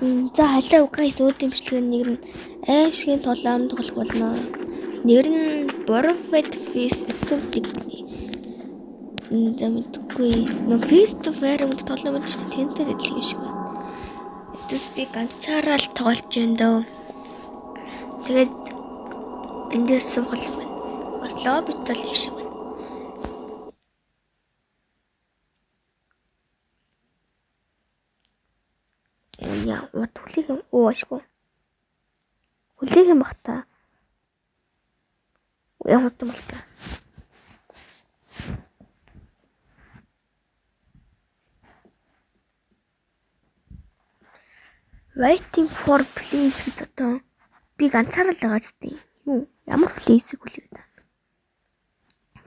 За халиа угаас үүдийн бичлэг нэг нь аимшигын толом тоглох болно. Нэр нь Borfed Feast гэдэг. За мэдгүй. Feast to Fair гэдэг толом байдаг шүү дээ. Тэнтэр идэх юм шиг байна. Эцэс би ганцаараа л тоглож байна дөө. Тэгээд эндээс суухал байна. Бас лоббитал юм шиг байна. Яа, вот хүлээх юм. Ашгүй. Хүлээх юм бах та. Ямар том бол та. Waiting for please гэж одоо би ганцаараа л байгаа ч тийм. Юу? Ямар please хүлээгээд байна.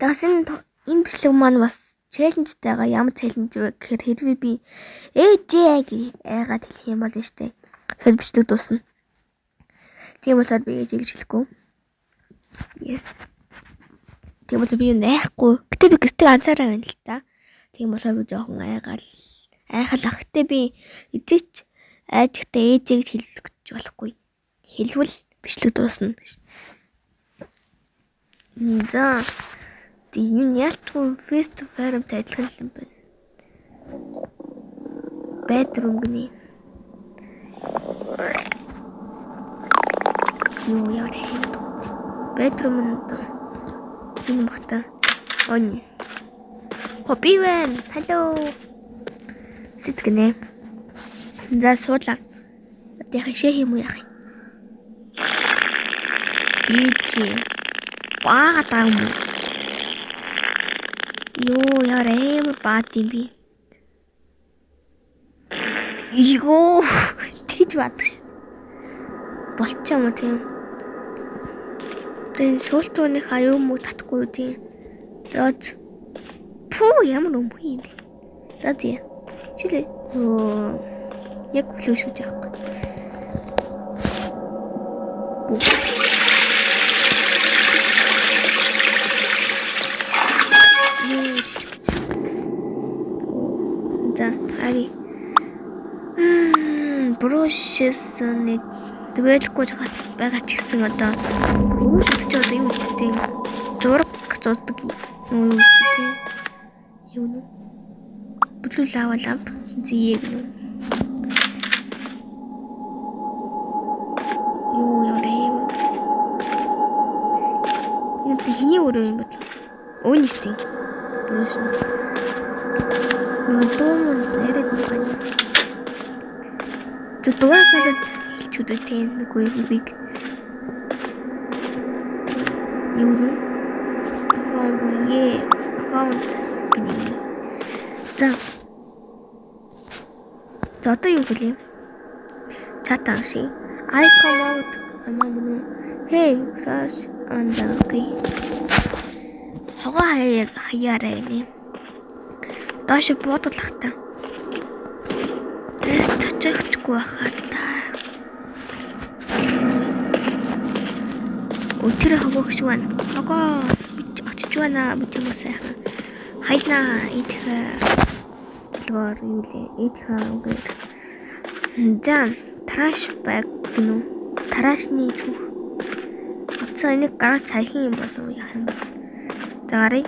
Тэгээс энэ бичлэг маань бас челленжтэйгаа ямар челленж вэ гэхээр хэрвээ би ээжээ гэж айгаад хэлэх юм бол штэ. Тэр бичлэг дуусна. Тийм болохоор би ээжээ гэж хэлэхгүй. Yes. Тийм болохоор би найхгүй. Гэтэ би гэртээ ганцаараа байна л та. Тийм болохоор би жоохон айхал ах. Гэтэ би эцээч айжигтай ээжээ гэж хэлэх гэж болохгүй. Хэлвэл бичлэг дуусна гэж. За тийм ялтгүй Feast to Fair-тэй адилхан юм байна. Bedroom гэнэ. Юу яа юм. Bedroom энэ багтаа. Он. Хопивэн. Hello. Сэтгэнэ. За суудлаа. Одоо яхаа юм уу яах юм. Ичи. Баатаа юм. Юу яарэ баат юм би. Ийгөө тэгж бадаг. Болчих юм уу тийм. Тэгээ суултууных аюу муу татахгүй тийм. Тэгээд пүү ямар өмх юм бэ. За тийм. Чилээ. Яг хүлээж шүүж яахгүй. За ари. Брушэс нэг төвөлгүй байгаа ч гэсэн одоо шүтж одоо юу гэдэг зураг зурдаг юм үү? Юу нэ? Бүлүү лава лав зээг нэ. Юу яа юм? Энэ тэхний өрөө юм бодлоо. Өөний штий. Брушэс. Нөтөн нэрэд байна. Тэ дуусаад хэлчүүдэв тийм нэг үеиг. Юу фаунд гэнэ. За одоо юу хэлээ? Чатааши. I come out амаа. Hey, crash on the key. Хогоо хаяараа нэ. Доош буудлах та. Чачагчгүй хаа та. Өтөр хогоо гэж байна. Хогоо очиж байна бүтэм сайхан. Хайнаа идэх төлөөр юу лээ. Идэх үгээр. За траш баг гинүү. Трашны зүг. Оцоо энийг гараа цайхан юм болов яах юм бэ? За гарыг.